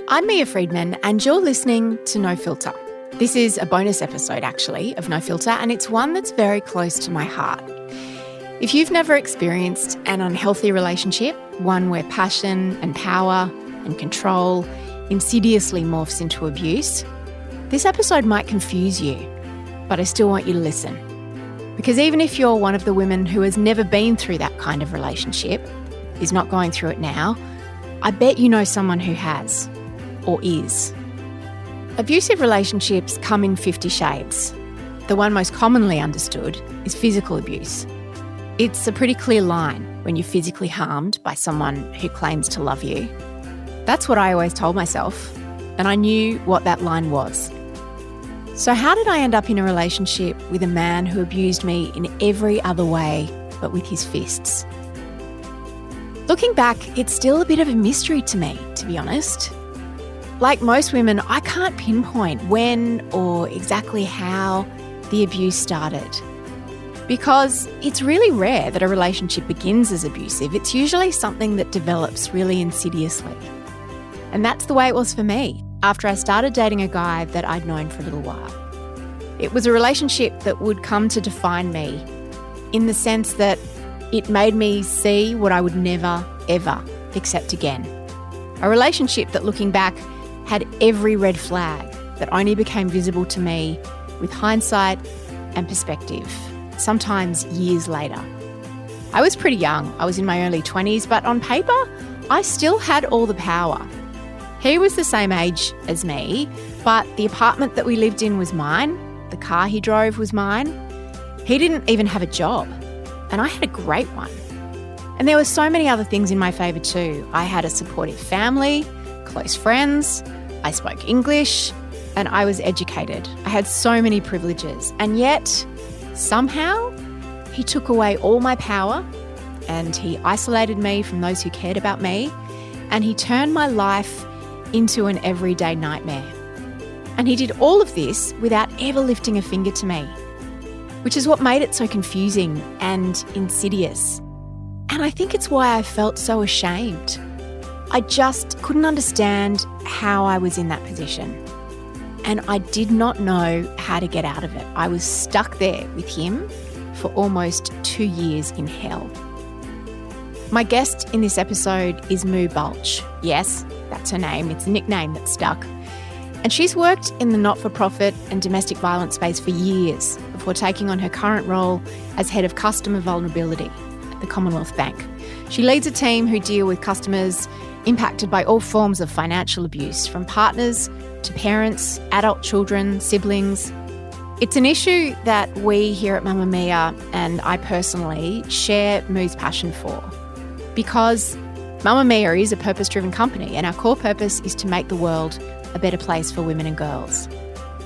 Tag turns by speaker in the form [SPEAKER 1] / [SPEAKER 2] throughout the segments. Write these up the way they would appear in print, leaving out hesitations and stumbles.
[SPEAKER 1] I'm Mia Friedman, and you're listening to No Filter. This is a bonus episode, actually, of No Filter, and it's one that's very close to my heart. If you've never experienced an unhealthy relationship, one where passion and power and control insidiously morphs into abuse, this episode might confuse you, but I still want you to listen. Because even if you're one of the women who has never been through that kind of relationship, is not going through it now, I bet you know someone who has, or is. Abusive relationships come in 50 shades. The one most commonly understood is physical abuse. It's a pretty clear line when you're physically harmed by someone who claims to love you. That's what I always told myself, and I knew what that line was. So how did I end up in a relationship with a man who abused me in every other way but with his fists? Looking back, it's still a bit of a mystery to me, to be honest. Like most women, I can't pinpoint when or exactly how the abuse started. Because it's really rare that a relationship begins as abusive. It's usually something that develops really insidiously. And that's the way it was for me after I started dating a guy that I'd known for a little while. It was a relationship that would come to define me in the sense that it made me see what I would never, ever accept again. A relationship that, looking back, had every red flag that only became visible to me with hindsight and perspective, sometimes years later. I was pretty young. I was in my early 20s, but on paper, I still had all the power. He was the same age as me, but the apartment that we lived in was mine. The car he drove was mine. He didn't even have a job, and I had a great one. And there were so many other things in my favour too. I had a supportive family, close friends, I spoke English, and I was educated. I had so many privileges, and yet somehow he took away all my power and he isolated me from those who cared about me, and he turned my life into an everyday nightmare. And he did all of this without ever lifting a finger to me, which is what made it so confusing and insidious. And I think it's why I felt so ashamed. I just couldn't understand how I was in that position. And I did not know how to get out of it. I was stuck there with him for almost 2 years in hell. My guest in this episode is Moo Baulch. Yes, that's her name. It's a nickname that stuck. And she's worked in the not-for-profit and domestic violence space for years before taking on her current role as head of customer vulnerability at the Commonwealth Bank. She leads a team who deal with customers impacted by all forms of financial abuse, from partners to parents, adult children, siblings. It's an issue that we here at Mamamia, and I personally, share Moo's passion for. Because Mamamia is a purpose-driven company, and our core purpose is to make the world a better place for women and girls.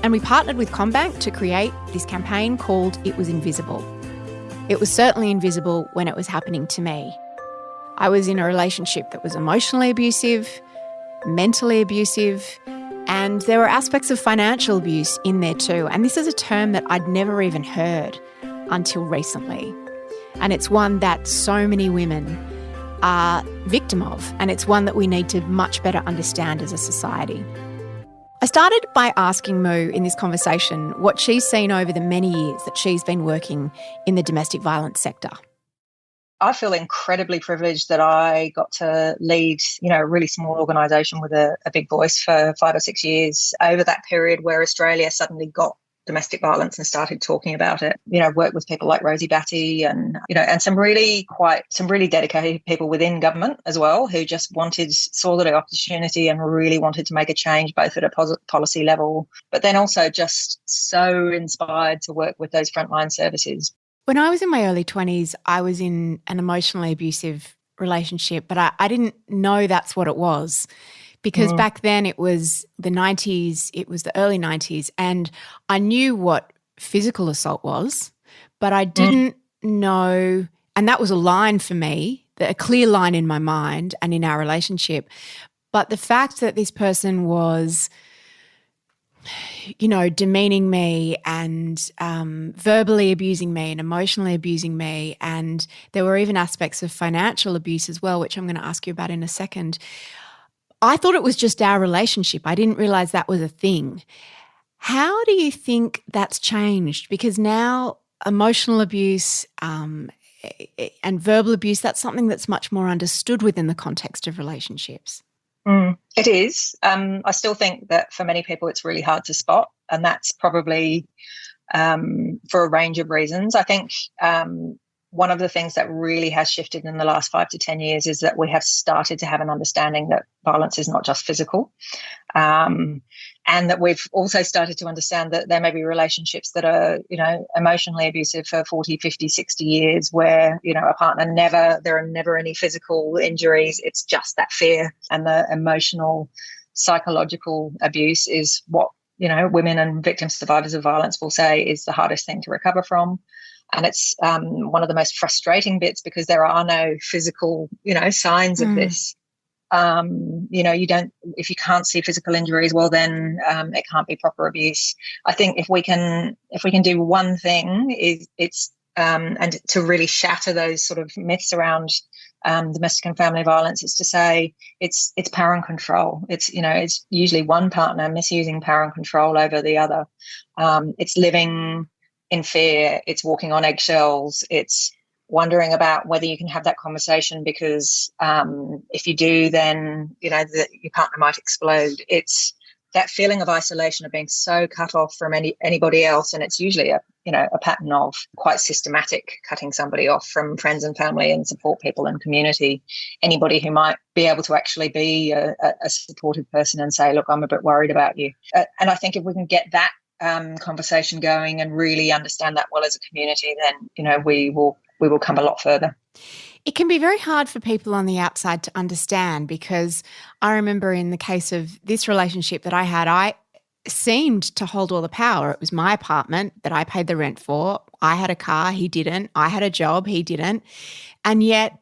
[SPEAKER 1] And we partnered with CommBank to create this campaign called It Was Invisible. It was certainly invisible when it was happening to me. I was in a relationship that was emotionally abusive, mentally abusive, and there were aspects of financial abuse in there too. And this is a term that I'd never even heard until recently. And it's one that so many women are victim of, and it's one that we need to much better understand as a society. I started by asking Moo in this conversation what she's seen over the many years that she's been working in the domestic violence sector.
[SPEAKER 2] I feel incredibly privileged that I got to lead, a really small organisation with a big voice for 5 or 6 years over that period where Australia suddenly got domestic violence and started talking about it. Worked with people like Rosie Batty and some really dedicated people within government as well who just saw the opportunity and really wanted to make a change both at a policy level, but then also just so inspired to work with those frontline services.
[SPEAKER 1] When I was in my early 20s, I was in an emotionally abusive relationship, but I didn't know that's what it was because back then it was the 90s, it was the early 90s, and I knew what physical assault was, but I didn't know, and that was a line for me, a clear line in my mind and in our relationship. But the fact that this person was demeaning me and verbally abusing me and emotionally abusing me, and there were even aspects of financial abuse as well, which I'm going to ask you about in a second. I thought it was just our relationship. I didn't realize that was a thing. How do you think that's changed? Because now emotional abuse and verbal abuse, that's something that's much more understood within the context of relationships.
[SPEAKER 2] It is. I still think that for many people it's really hard to spot, and that's probably for a range of reasons. I think one of the things that really has shifted in the last 5 to 10 years is that we have started to have an understanding that violence is not just physical. And that we've also started to understand that there may be relationships that are, emotionally abusive for 40, 50, 60 years where, a partner there are never any physical injuries. It's just that fear, and the emotional, psychological abuse is what, women and victims, survivors of violence will say is the hardest thing to recover from. And it's one of the most frustrating bits because there are no physical, signs of this. If you can't see physical injuries, well, then it can't be proper abuse. I think if we can do one thing, it's and to really shatter those sort of myths around domestic and family violence, is to say it's power and control. It's usually one partner misusing power and control over the other. It's living in fear. It's walking on eggshells. It's wondering about whether you can have that conversation because if you do, then your partner might explode. It's that feeling of isolation, of being so cut off from anybody else, and it's usually a pattern of quite systematic cutting somebody off from friends and family and support people and community. Anybody who might be able to actually be a supportive person and say, "Look, I'm a bit worried about you." And I think if we can get that conversation going and really understand that well as a community, then we will come a lot further.
[SPEAKER 1] It can be very hard for people on the outside to understand, because I remember in the case of this relationship that I had, I seemed to hold all the power. It was my apartment that I paid the rent for. I had a car, he didn't. I had a job, he didn't. And yet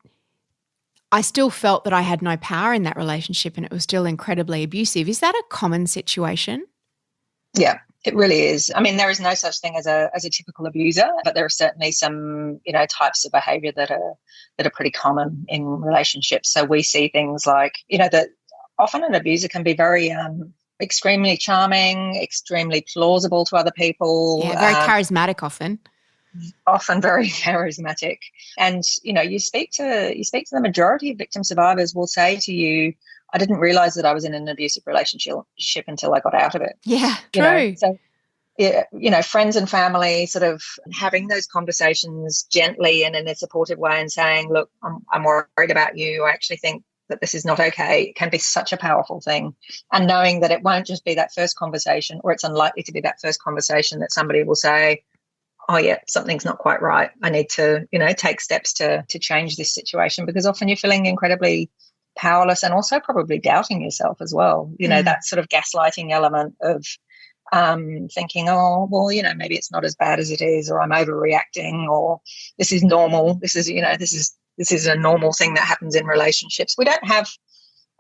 [SPEAKER 1] I still felt that I had no power in that relationship, and it was still incredibly abusive. Is that a common situation?
[SPEAKER 2] Yeah. It really is. I mean, there is no such thing as a typical abuser, but there are certainly some, types of behaviour that are pretty common in relationships. So we see things like, that often an abuser can be very extremely charming, extremely plausible to other people.
[SPEAKER 1] Yeah, very charismatic often.
[SPEAKER 2] Often very charismatic. And, you speak to the majority of victim survivors will say to you, I didn't realise that I was in an abusive relationship until I got out of it.
[SPEAKER 1] Yeah, true.
[SPEAKER 2] So, friends and family sort of having those conversations gently and in a supportive way and saying, look, I'm worried about you. I actually think that this is not okay. It can be such a powerful thing. And knowing that it won't just be that first conversation, or it's unlikely to be that first conversation that somebody will say, oh, yeah, something's not quite right. I need to, take steps to change this situation, because often you're feeling incredibly powerless and also probably doubting yourself as well. That sort of gaslighting element of thinking, oh, well, maybe it's not as bad as it is, or I'm overreacting, or this is normal. This is a normal thing that happens in relationships. We don't have,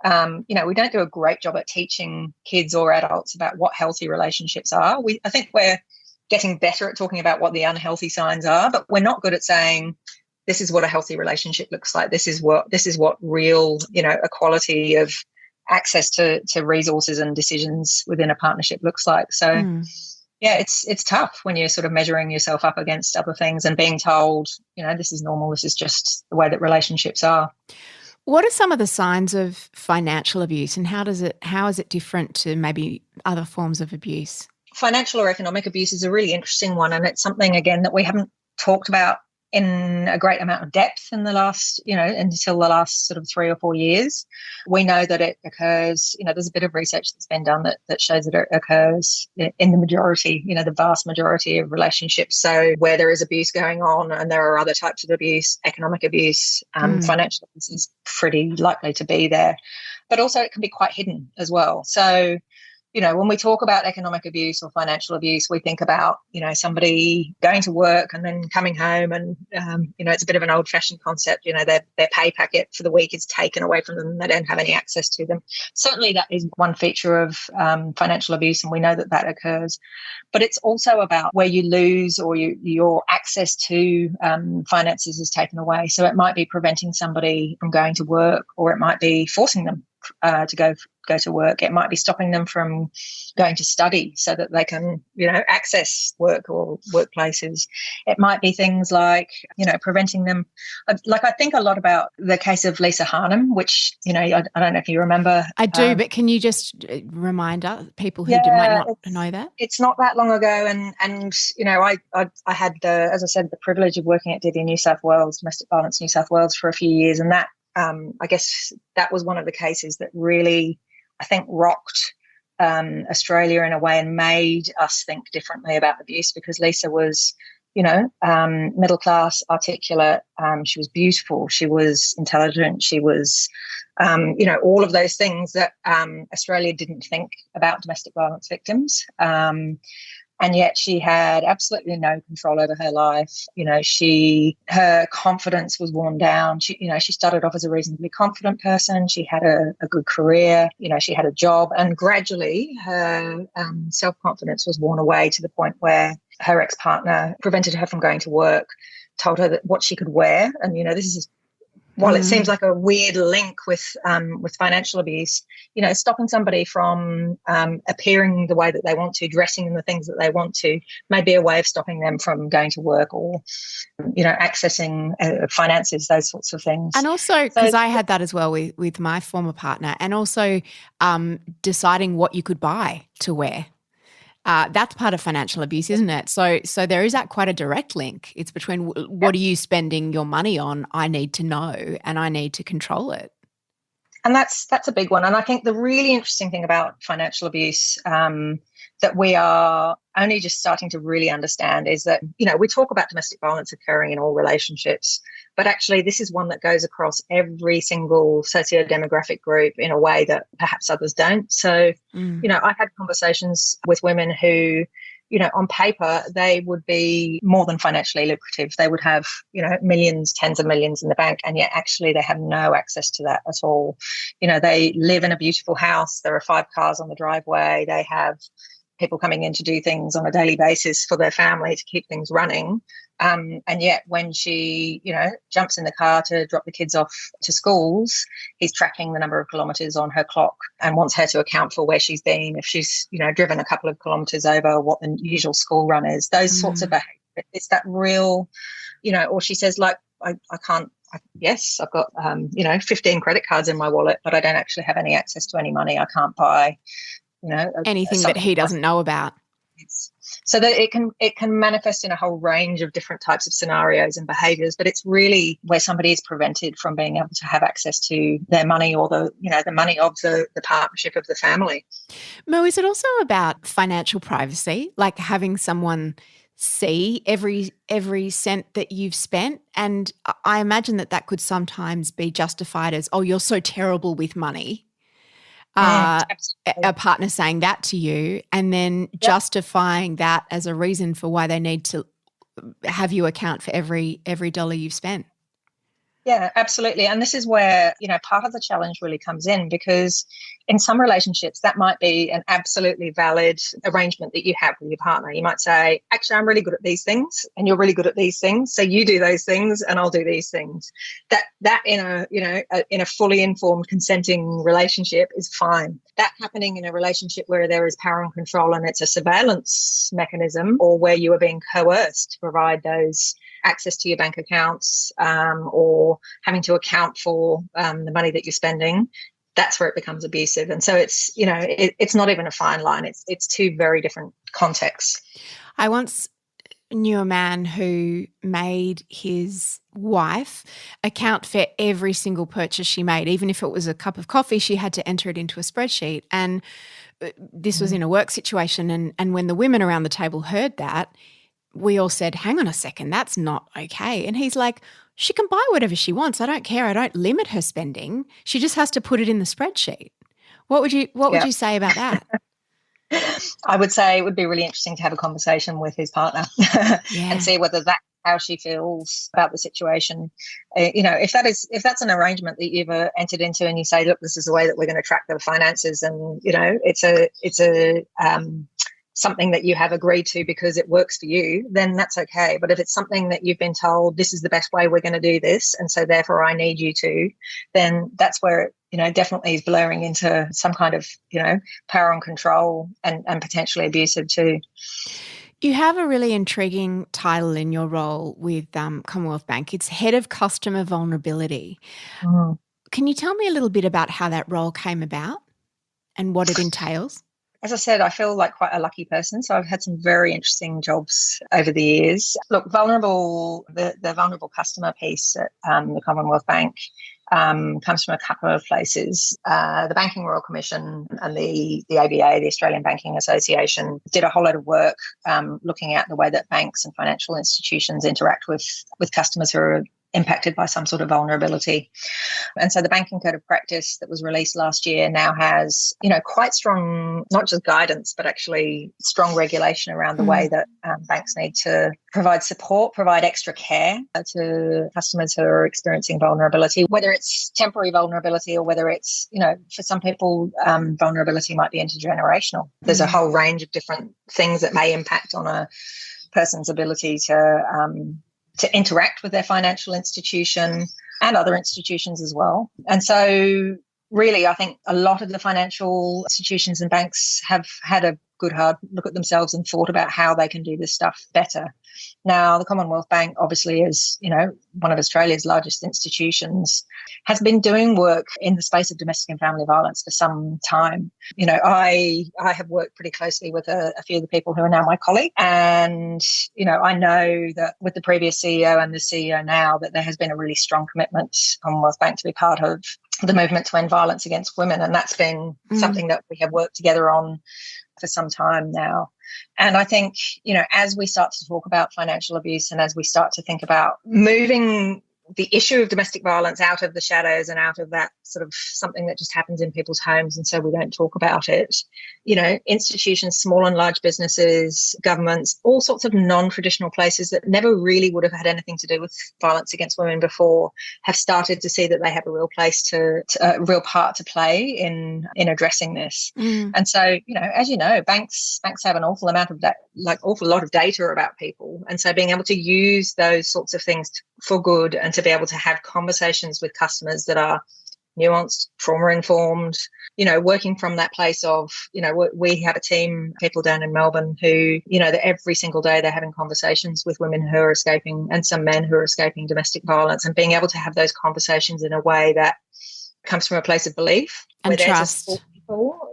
[SPEAKER 2] we don't do a great job at teaching kids or adults about what healthy relationships are. I think we're getting better at talking about what the unhealthy signs are, but we're not good at saying, this is what a healthy relationship looks like. This is what real, equality of access to resources and decisions within a partnership looks like. So, yeah, it's tough when you're sort of measuring yourself up against other things and being told, this is normal. This is just the way that relationships are.
[SPEAKER 1] What are some of the signs of financial abuse, and how is it different to maybe other forms of abuse?
[SPEAKER 2] Financial or economic abuse is a really interesting one, and it's something, again, that we haven't talked about in a great amount of depth in the last, until the last sort of 3 or 4 years. We know that it occurs, there's a bit of research that's been done that shows that it occurs in the majority, the vast majority of relationships. So where there is abuse going on, and there are other types of abuse, economic abuse, financial abuse is pretty likely to be there. But also it can be quite hidden as well. So when we talk about economic abuse or financial abuse, we think about, somebody going to work and then coming home and, it's a bit of an old-fashioned concept. Their pay packet for the week is taken away from them and they don't have any access to them. Certainly that is one feature of financial abuse, and we know that occurs. But it's also about where you lose or your access to finances is taken away. So it might be preventing somebody from going to work, or it might be forcing them to go go to work. It might be stopping them from going to study so that they can, access work or workplaces. It might be things like, preventing them. Like, I think a lot about the case of Lisa Harnham, which, I don't know if you remember.
[SPEAKER 1] I do, but can you just remind people who might not know that?
[SPEAKER 2] It's not that long ago, and I had as I said, the privilege of working at DV New South Wales, Domestic Violence New South Wales, for a few years, and that I guess that was one of the cases that really, I think, rocked Australia in a way and made us think differently about abuse, because Lisa was, middle class, articulate. She was beautiful. She was intelligent. She was, all of those things that Australia didn't think about domestic violence victims. And yet she had absolutely no control over her life. Her confidence was worn down. She started off as a reasonably confident person. She had a good career. She had a job, and gradually her self-confidence was worn away to the point where her ex-partner prevented her from going to work, told her that what she could wear. And, this is, while it seems like a weird link with financial abuse, stopping somebody from appearing the way that they want to, dressing in the things that they want to, may be a way of stopping them from going to work or, accessing finances, those sorts of things.
[SPEAKER 1] And also, because I had that as well with my former partner, and also deciding what you could buy to wear. That's part of financial abuse, isn't it? So there is that quite a direct link. It's between what are you spending your money on? I need to know, and I need to control it.
[SPEAKER 2] And that's a big one. And I think the really interesting thing about financial abuse that we are only just starting to really understand is that, we talk about domestic violence occurring in all relationships, but actually this is one that goes across every single socio-demographic group in a way that perhaps others don't. So, I had conversations with women who, on paper, they would be more than financially lucrative. They would have, millions, tens of millions in the bank, and yet actually they have no access to that at all. They live in a beautiful house. There are 5 cars on the driveway. They have people coming in to do things on a daily basis for their family to keep things running. And yet when she, jumps in the car to drop the kids off to schools, he's tracking the number of kilometres on her clock and wants her to account for where she's been, if she's, driven a couple of kilometres over what the usual school run is, those sorts of behaviour. It's that real, or she says, like, I can't, yes, I've got, 15 credit cards in my wallet, but I don't actually have any access to any money. I can't buy,
[SPEAKER 1] anything that he doesn't know about.
[SPEAKER 2] So that it can manifest in a whole range of different types of scenarios and behaviours, but it's really where somebody is prevented from being able to have access to their money or the money of the partnership of the family.
[SPEAKER 1] Mo, is it also about financial privacy, like having someone see every cent that you've spent? And I imagine that could sometimes be justified as, oh, you're so terrible with money. A partner saying that to you, and then justifying that as a reason for why they need to have you account for every dollar you've spent.
[SPEAKER 2] Yeah, absolutely. And this is where, part of the challenge really comes in, because in some relationships that might be an absolutely valid arrangement that you have with your partner. You might say, actually, I'm really good at these things and you're really good at these things. So you do those things and I'll do these things. That in a fully informed consenting relationship is fine. That happening in a relationship where there is power and control and it's a surveillance mechanism, or where you are being coerced to provide those access to your bank accounts, or having to account for the money that you're spending, that's where it becomes abusive. And so it's, it's not even a fine line. It's two very different contexts.
[SPEAKER 1] I once knew a man who made his wife account for every single purchase she made. Even if it was a cup of coffee, she had to enter it into a spreadsheet. And this was in a work situation. And when the women around the table heard that, we all said, hang on a second, that's not okay. And he's like, she can buy whatever she wants. I don't care. I don't limit her spending. She just has to put it in the spreadsheet. What would you say about that?
[SPEAKER 2] I would say it would be really interesting to have a conversation with his partner and see whether that's how she feels about the situation. If that's an arrangement that you've entered into and you say, look, this is the way that we're going to track the finances, and it's a something that you have agreed to because it works for you, then that's okay. But if it's something that you've been told, this is the best way we're going to do this, and so therefore I need you to, then that's where definitely is blurring into some kind of, power and control and potentially abusive too.
[SPEAKER 1] You have a really intriguing title in your role with Commonwealth Bank. It's Head of Customer Vulnerability.
[SPEAKER 2] Mm.
[SPEAKER 1] Can you tell me a little bit about how that role came about and what it entails?
[SPEAKER 2] As I said, I feel like quite a lucky person. So I've had some very interesting jobs over the years. Look, the vulnerable customer piece at the Commonwealth Bank comes from a couple of places. The Banking Royal Commission and the ABA, the Australian Banking Association, did a whole lot of work looking at the way that banks and financial institutions interact with customers who are impacted by some sort of vulnerability. And so the Banking Code of Practice that was released last year now has, quite strong, not just guidance, but actually strong regulation around the way that banks need to provide support, provide extra care to customers who are experiencing vulnerability, whether it's temporary vulnerability or whether it's, for some people, vulnerability might be intergenerational. There's a whole range of different things that may impact on a person's ability to interact with their financial institution and other institutions as well. And so really, I think a lot of the financial institutions and banks have had a good hard look at themselves and thought about how they can do this stuff better. Now, the Commonwealth Bank, obviously, is, one of Australia's largest institutions, has been doing work in the space of domestic and family violence for some time. I have worked pretty closely with a few of the people who are now my colleagues. And, I know that with the previous CEO and the CEO now, that there has been a really strong commitment, Commonwealth Bank, to be part of the movement to end violence against women. And that's been something that we have worked together on for some time now. And I think, as we start to talk about financial abuse and as we start to think about moving the issue of domestic violence out of the shadows and out of that sort of something that just happens in people's homes and so we don't talk about it, institutions, small and large businesses, governments, all sorts of non-traditional places that never really would have had anything to do with violence against women before have started to see that they have a real place a real part to play in addressing this. And so, as you know, banks have an awful amount of that, awful lot of data about people. And so being able to use those sorts of things for good and to be able to have conversations with customers that are nuanced, trauma-informed, working from that place of, we have a team, people down in Melbourne who, that every single day they're having conversations with women who are escaping and some men who are escaping domestic violence, and being able to have those conversations in a way that comes from a place of belief.
[SPEAKER 1] And trust.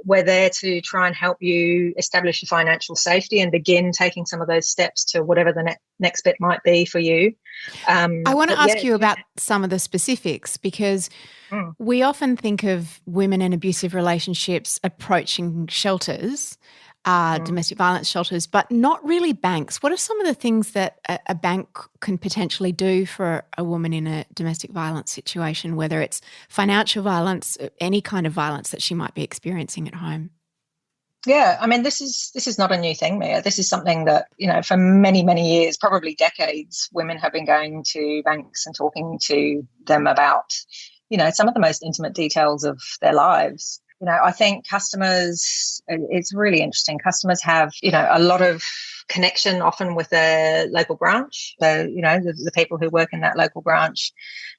[SPEAKER 2] We're there to try and help you establish your financial safety and begin taking some of those steps to whatever the next bit might be for you.
[SPEAKER 1] I want to ask you about some of the specifics because we often think of women in abusive relationships approaching shelters, domestic violence shelters, but not really banks. What are some of the things that a bank can potentially do for a woman in a domestic violence situation, whether it's financial violence, any kind of violence that she might be experiencing at home?
[SPEAKER 2] Yeah, I mean, this is not a new thing, Mia. This is something that, for many, many years, probably decades, women have been going to banks and talking to them about, some of the most intimate details of their lives. I think customers, it's really interesting. Customers have, a lot of connection often with their local branch, the people who work in that local branch.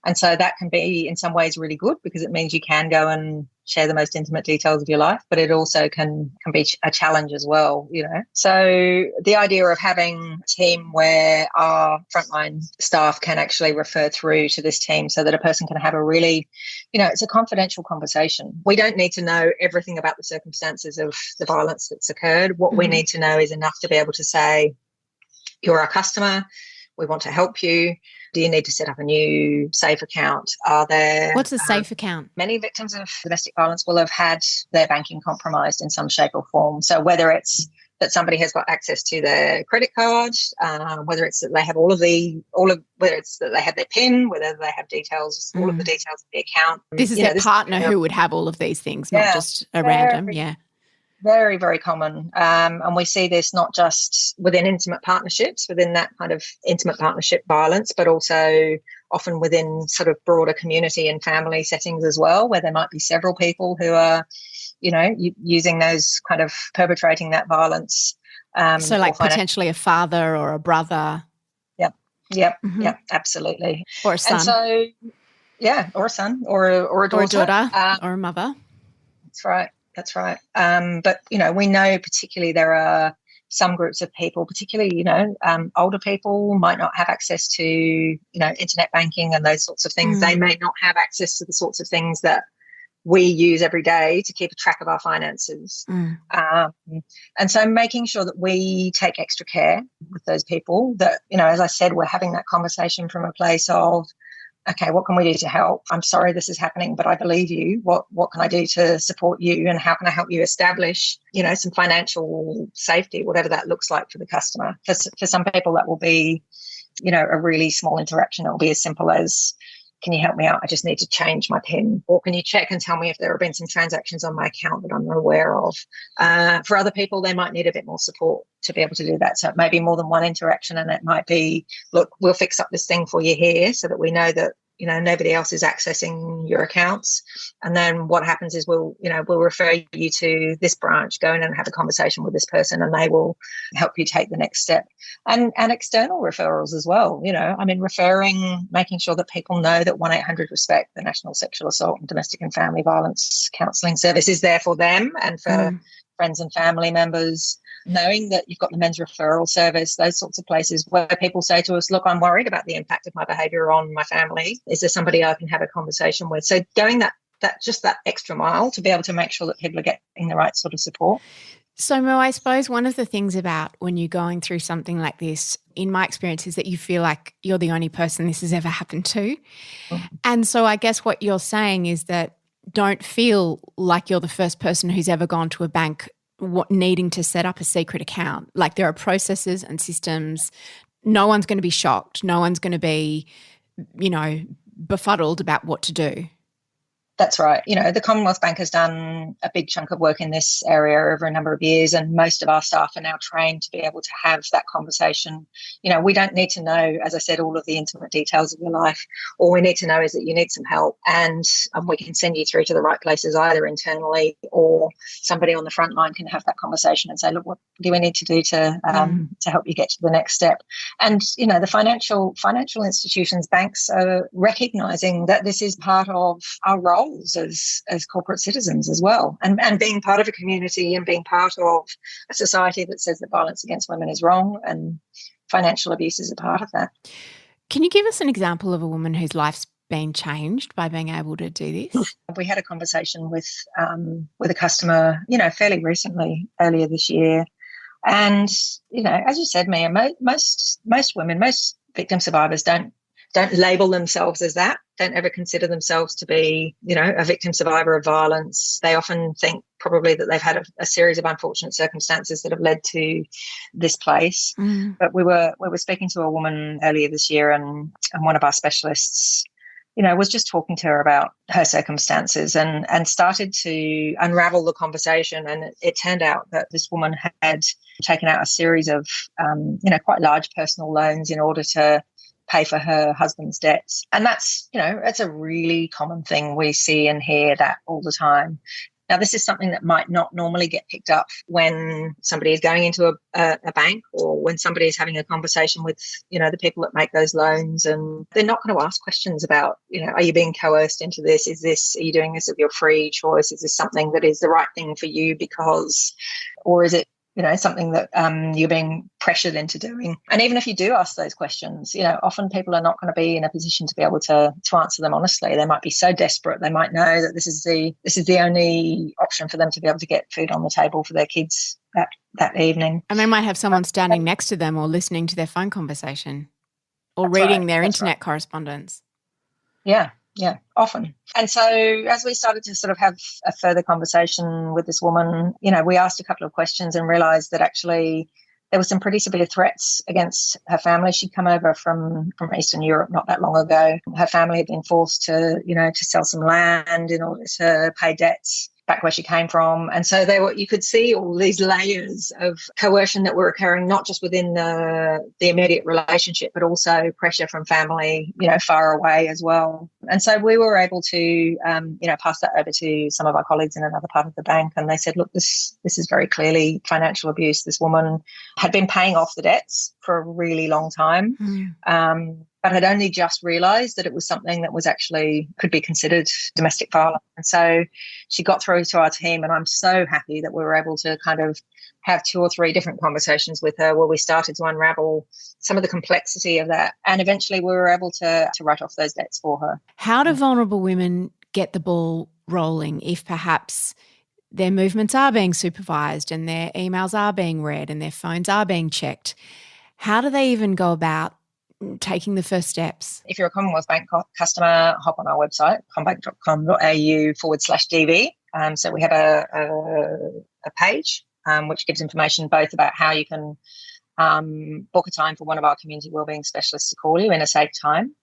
[SPEAKER 2] And so that can be in some ways really good because it means you can go and share the most intimate details of your life, but it also can be a challenge as well, So the idea of having a team where our frontline staff can actually refer through to this team so that a person can have a really, it's a confidential conversation. We don't need to know everything about the circumstances of the violence that's occurred. What we need to know is enough to be able to say, you're our customer, we want to help you. Do you need to set up a new safe account?
[SPEAKER 1] What's a safe account?
[SPEAKER 2] Many victims of domestic violence will have had their banking compromised in some shape or form. So whether it's that somebody has got access to their credit card, whether it's that they have whether it's that they have their PIN, whether they have details, all of the details of the account.
[SPEAKER 1] This is their partner who would have all of these things, not just a random. Yeah.
[SPEAKER 2] Very, very common. And we see this not just within intimate partnerships, within that kind of intimate partnership violence, but also often within sort of broader community and family settings as well, where there might be several people who are, using those kind of perpetrating that violence.
[SPEAKER 1] So like potentially a father or a brother.
[SPEAKER 2] Yep, absolutely.
[SPEAKER 1] Or a son.
[SPEAKER 2] And so, Yeah, or a son, or a daughter.
[SPEAKER 1] Or a daughter, or a mother.
[SPEAKER 2] That's right. That's right. But, we know particularly there are some groups of people, particularly, older people might not have access to, internet banking and those sorts of things. They may not have access to the sorts of things that we use every day to keep a track of our finances. And so making sure that we take extra care with those people, that, as I said, we're having that conversation from a place of, okay, what can we do to help? I'm sorry this is happening, but I believe you. What can I do to support you, and how can I help you establish, some financial safety, whatever that looks like for the customer? For some people, that will be, a really small interaction. It will be as simple as, can you help me out? I just need to change my PIN. Or can you check and tell me if there have been some transactions on my account that I'm not aware of? For other people, they might need a bit more support to be able to do that. So it may be more than one interaction, and it might be, look, we'll fix up this thing for you here so that we know that, nobody else is accessing your accounts. And then what happens is we'll refer you to this branch, go in and have a conversation with this person, and they will help you take the next step. And external referrals as well, referring, making sure that people know that 1-800-RESPECT, the National Sexual Assault and Domestic and Family Violence Counselling Service, is there for them and for friends and family members. Knowing that you've got the men's referral service, those sorts of places where people say to us, look, I'm worried about the impact of my behaviour on my family. Is there somebody I can have a conversation with? So going that extra mile to be able to make sure that people are getting the right sort of support.
[SPEAKER 1] So, Mo, I suppose one of the things about when you're going through something like this, in my experience, is that you feel like you're the only person this has ever happened to. And so I guess what you're saying is that don't feel like you're the first person who's ever gone to a bank needing to set up a secret account. Like, there are processes and systems. No one's going to be shocked. No one's going to be, befuddled about what to do.
[SPEAKER 2] That's right. The Commonwealth Bank has done a big chunk of work in this area over a number of years, and most of our staff are now trained to be able to have that conversation. We don't need to know, as I said, all of the intimate details of your life. All we need to know is that you need some help, and we can send you through to the right places, either internally or somebody on the front line can have that conversation and say, look, what do we need to do to help you get to the next step? And, the financial institutions, banks, are recognising that this is part of our role as corporate citizens as well, and being part of a community and being part of a society that says that violence against women is wrong, and financial abuse is a part of that.
[SPEAKER 1] Can you give us an example of a woman whose life's been changed by being able to do this?
[SPEAKER 2] We had a conversation with a customer, fairly recently, earlier this year, and as you said, Mia, most women, most victim survivors don't label themselves as that, don't ever consider themselves to be, a victim survivor of violence. They often think probably that they've had a series of unfortunate circumstances that have led to this place. But we were speaking to a woman earlier this year, and one of our specialists, was just talking to her about her circumstances and started to unravel the conversation. And it turned out that this woman had taken out a series of, quite large personal loans in order to pay for her husband's debts. And that's, it's a really common thing. We see and hear that all the time. Now, this is something that might not normally get picked up when somebody is going into a bank, or when somebody is having a conversation with, the people that make those loans, and they're not going to ask questions about, are you being coerced into this? Are you doing this of your free choice? Is this something that is the right thing for you or is it, something that you're being pressured into doing? And even if you do ask those questions, often people are not going to be in a position to be able to answer them honestly. They might be so desperate. They might know that this is the only option for them to be able to get food on the table for their kids that evening.
[SPEAKER 1] And they might have someone standing next to them, or listening to their phone conversation, or reading their internet correspondence.
[SPEAKER 2] Yeah, often. And so as we started to sort of have a further conversation with this woman, we asked a couple of questions and realised that actually there were some pretty severe threats against her family. She'd come over from Eastern Europe not that long ago. Her family had been forced to sell some land in order to pay debts back where she came from. And so you could see all these layers of coercion that were occurring, not just within the immediate relationship, but also pressure from family, far away as well. And so we were able to, pass that over to some of our colleagues in another part of the bank. And they said, look, this is very clearly financial abuse. This woman had been paying off the debts for a really long time. but had only just realised that it was something that was actually could be considered domestic violence. And so she got through to our team, and I'm so happy that we were able to kind of have 2 or 3 different conversations with her where we started to unravel some of the complexity of that. And eventually we were able to write off those debts for her.
[SPEAKER 1] How do vulnerable women get the ball rolling if perhaps their movements are being supervised and their emails are being read and their phones are being checked? How do they even go about taking the first steps?
[SPEAKER 2] If you're a Commonwealth Bank customer, hop on our website, commonbank.com.au/DV. So we have a page which gives information both about how you can book a time for one of our community wellbeing specialists to call you in a safe time.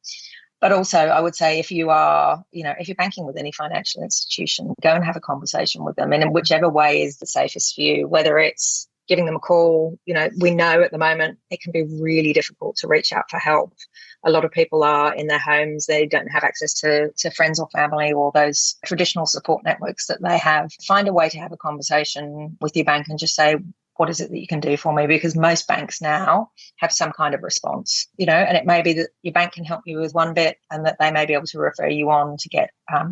[SPEAKER 2] But also, I would say if you are, if you're banking with any financial institution, go and have a conversation with them, and in whichever way is the safest for you, whether it's giving them a call. We know at the moment it can be really difficult to reach out for help. A lot of people are in their homes. They don't have access to friends or family or those traditional support networks that they have. Find a way to have a conversation with your bank and just say, what is it that you can do for me? Because most banks now have some kind of response, and it may be that your bank can help you with one bit and that they may be able to refer you on to get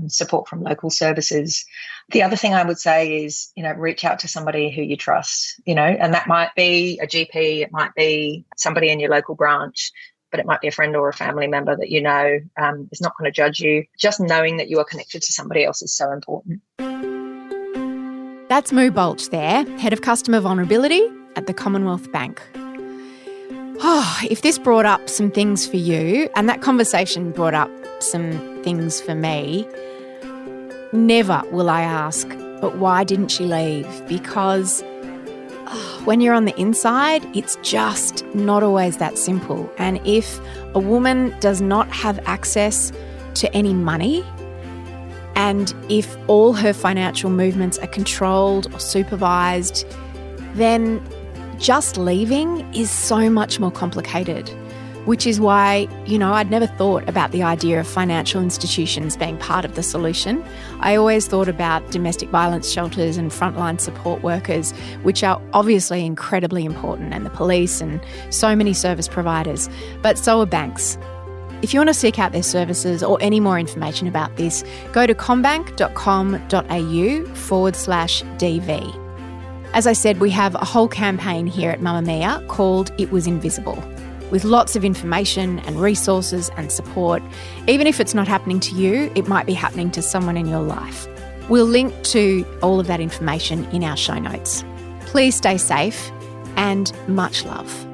[SPEAKER 2] support from local services. The other thing I would say is, reach out to somebody who you trust, and that might be a GP, it might be somebody in your local branch, but it might be a friend or a family member that is not going to judge you. Just knowing that you are connected to somebody else is so important.
[SPEAKER 1] That's Moo Baulch there, Head of Customer Vulnerability at the Commonwealth Bank. Oh, if this brought up some things for you, and that conversation brought up some things for me, never will I ask, but why didn't she leave? Because when you're on the inside, it's just not always that simple. And if a woman does not have access to any money, and if all her financial movements are controlled or supervised, then just leaving is so much more complicated, which is why, I'd never thought about the idea of financial institutions being part of the solution. I always thought about domestic violence shelters and frontline support workers, which are obviously incredibly important, and the police and so many service providers, but so are banks. If you want to seek out their services or any more information about this, go to combank.com.au/DV. As I said, we have a whole campaign here at Mamamia called It Was Invisible, with lots of information and resources and support. Even if it's not happening to you, it might be happening to someone in your life. We'll link to all of that information in our show notes. Please stay safe and much love.